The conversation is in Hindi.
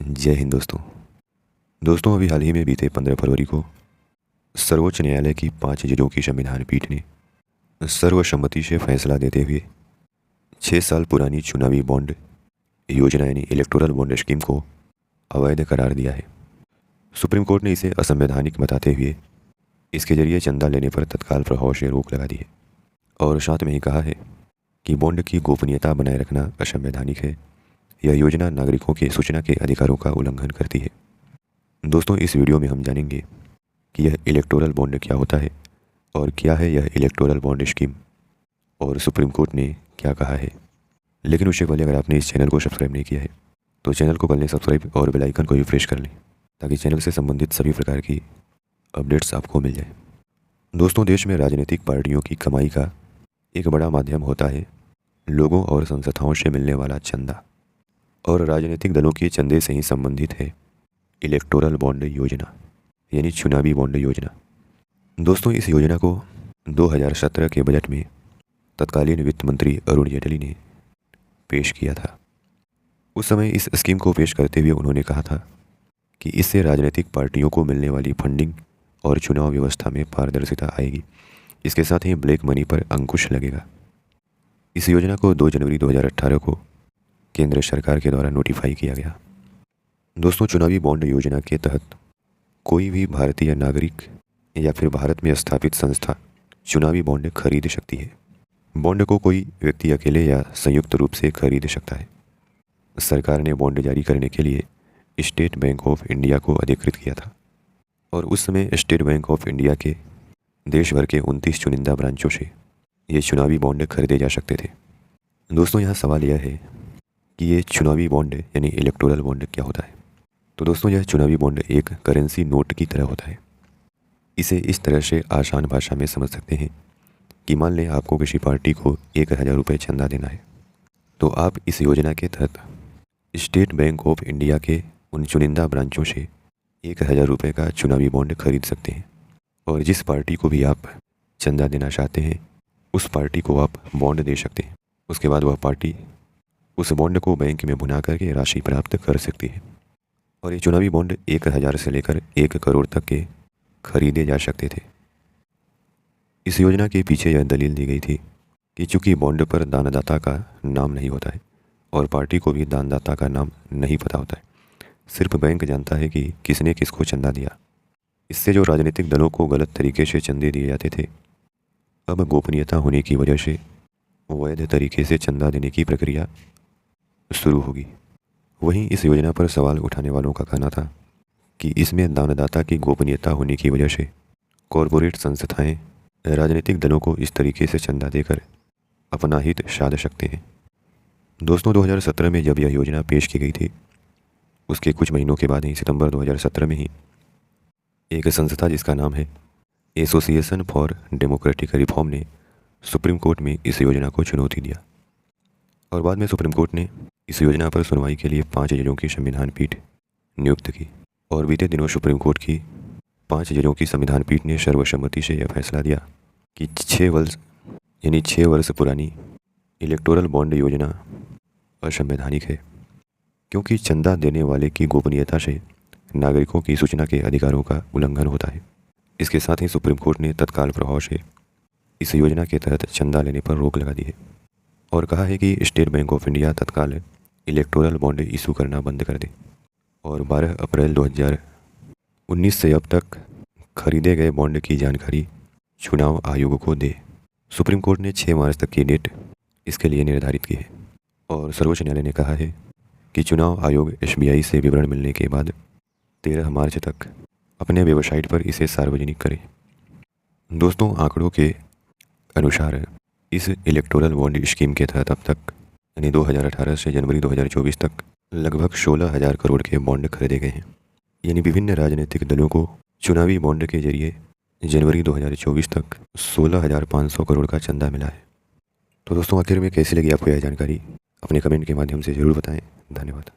जय हिंद दोस्तों। अभी हाल ही में बीते 15 फरवरी को सर्वोच्च न्यायालय की 5 जजों की संविधान पीठ ने सर्वसम्मति से फैसला देते हुए 6 साल पुरानी चुनावी बॉन्ड योजना यानी इलेक्टोरल बॉन्ड स्कीम को अवैध करार दिया है। सुप्रीम कोर्ट ने इसे असंवैधानिक बताते हुए इसके जरिए चंदा लेने पर तत्काल प्रभाव से रोक लगा दी है और साथ में ही कहा है कि बॉन्ड की गोपनीयता बनाए रखना असंवैधानिक है। यह योजना नागरिकों के सूचना के अधिकारों का उल्लंघन करती है। दोस्तों, इस वीडियो में हम जानेंगे कि यह इलेक्टोरल बॉन्ड क्या होता है और क्या है यह इलेक्टोरल बॉन्ड स्कीम और सुप्रीम कोर्ट ने क्या कहा है। लेकिन उससे पहले अगर आपने इस चैनल को सब्सक्राइब नहीं किया है तो चैनल को कर लें सब्सक्राइब और बेल आइकन को भी प्रेस कर लें ताकि चैनल से संबंधित सभी प्रकार की अपडेट्स आपको मिल जाए। दोस्तों, देश में राजनीतिक पार्टियों की कमाई का एक बड़ा माध्यम होता है लोगों और संस्थाओं से मिलने वाला चंदा, और राजनीतिक दलों के चंदे से ही संबंधित है इलेक्टोरल बॉन्ड योजना यानी चुनावी बॉन्ड योजना। दोस्तों, इस योजना को 2017 के बजट में तत्कालीन वित्त मंत्री अरुण जेटली ने पेश किया था। उस समय इस स्कीम को पेश करते हुए उन्होंने कहा था कि इससे राजनीतिक पार्टियों को मिलने वाली फंडिंग और चुनाव व्यवस्था में पारदर्शिता आएगी। इसके साथ ही ब्लैक मनी पर अंकुश लगेगा। इस योजना को 2 जनवरी 2018 को केंद्र सरकार के द्वारा नोटिफाई किया गया। दोस्तों, चुनावी बॉन्ड योजना के तहत कोई भी भारतीय नागरिक या फिर भारत में स्थापित संस्था चुनावी बॉन्ड खरीद सकती है। बॉन्ड को कोई व्यक्ति अकेले या संयुक्त रूप से खरीद सकता है। सरकार ने बॉन्ड जारी करने के लिए स्टेट बैंक ऑफ इंडिया को अधिकृत किया था और उस समय स्टेट बैंक ऑफ इंडिया के देश भर के 29 चुनिंदा ब्रांचों से ये चुनावी बॉन्ड खरीदे जा सकते थे। दोस्तों, यहाँ सवाल यह है कि ये चुनावी बॉन्ड यानी इलेक्टोरल बॉन्ड क्या होता है। तो दोस्तों, यह चुनावी बॉन्ड एक करेंसी नोट की तरह होता है। इसे इस तरह से आसान भाषा में समझ सकते हैं कि मान लें आपको किसी पार्टी को 1000 रुपये चंदा देना है, तो आप इस योजना के तहत स्टेट बैंक ऑफ इंडिया के उन चुनिंदा ब्रांचों से 1000 रुपये का चुनावी बॉन्ड खरीद सकते हैं और जिस पार्टी को भी आप चंदा देना चाहते हैं उस पार्टी को आप बॉन्ड दे सकते हैं। उसके बाद वह पार्टी उस बॉन्ड को बैंक में भुना करके राशि प्राप्त कर सकती है और ये चुनावी बॉन्ड 1000 से लेकर 1 करोड़ तक के खरीदे जा सकते थे। इस योजना के पीछे यह दलील दी गई थी कि चूंकि बॉन्ड पर दानदाता का नाम नहीं होता है और पार्टी को भी दानदाता का नाम नहीं पता होता है, सिर्फ बैंक जानता है कि किसने किसको चंदा दिया। इससे जो राजनीतिक दलों को गलत तरीके से चंदे दिए जाते थे, अब गोपनीयता होने की वजह से वैध तरीके से चंदा देने की प्रक्रिया शुरू होगी। वहीं इस योजना पर सवाल उठाने वालों का कहना था कि इसमें दानदाता की गोपनीयता होने की वजह से कॉरपोरेट संस्थाएं राजनीतिक दलों को इस तरीके से चंदा देकर अपना हित साध सकते हैं। दोस्तों, 2017 में जब यह योजना पेश की गई थी उसके कुछ महीनों के बाद ही सितंबर 2017 में ही एक संस्था जिसका नाम है एसोसिएशन फॉर डेमोक्रेटिक रिफॉर्म ने सुप्रीम कोर्ट में इस योजना को चुनौती दिया और बाद में सुप्रीम कोर्ट ने इस योजना पर सुनवाई के लिए 5 जजों की संविधान पीठ नियुक्त की और बीते दिनों सुप्रीम कोर्ट की 5 जजों की संविधान पीठ ने सर्वसम्मति से यह फैसला दिया कि 6 वर्ष पुरानी इलेक्टोरल बॉन्ड योजना असंवैधानिक है, क्योंकि चंदा देने वाले की गोपनीयता से नागरिकों की सूचना के अधिकारों का उल्लंघन होता है। इसके साथ ही सुप्रीम कोर्ट ने तत्काल प्रभाव से इस योजना के तहत चंदा लेने पर रोक लगा दी है और कहा है कि स्टेट बैंक ऑफ इंडिया तत्काल इलेक्टोरल बॉन्ड इशू करना बंद कर दे और 12 अप्रैल 2019 से अब तक खरीदे गए बॉन्ड की जानकारी चुनाव आयोग को दे। सुप्रीम कोर्ट ने 6 मार्च तक की डेट इसके लिए निर्धारित की है और सर्वोच्च न्यायालय ने कहा है कि चुनाव आयोग SBI से विवरण मिलने के बाद 13 मार्च तक अपने वेबसाइट पर इसे सार्वजनिक करे। दोस्तों, आंकड़ों के अनुसार इस इलेक्टोरल बॉन्ड स्कीम के तहत अब तक यानी 2018 से जनवरी 2024 तक लगभग 16,000 करोड़ के बॉन्ड खरीदे गए हैं। यानी विभिन्न राजनीतिक दलों को चुनावी बॉन्ड के जरिए जनवरी 2024 तक 16,500 करोड़ का चंदा मिला है। तो दोस्तों, आखिर में कैसी लगी आपको यह जानकारी अपने कमेंट के माध्यम से ज़रूर बताएं। धन्यवाद।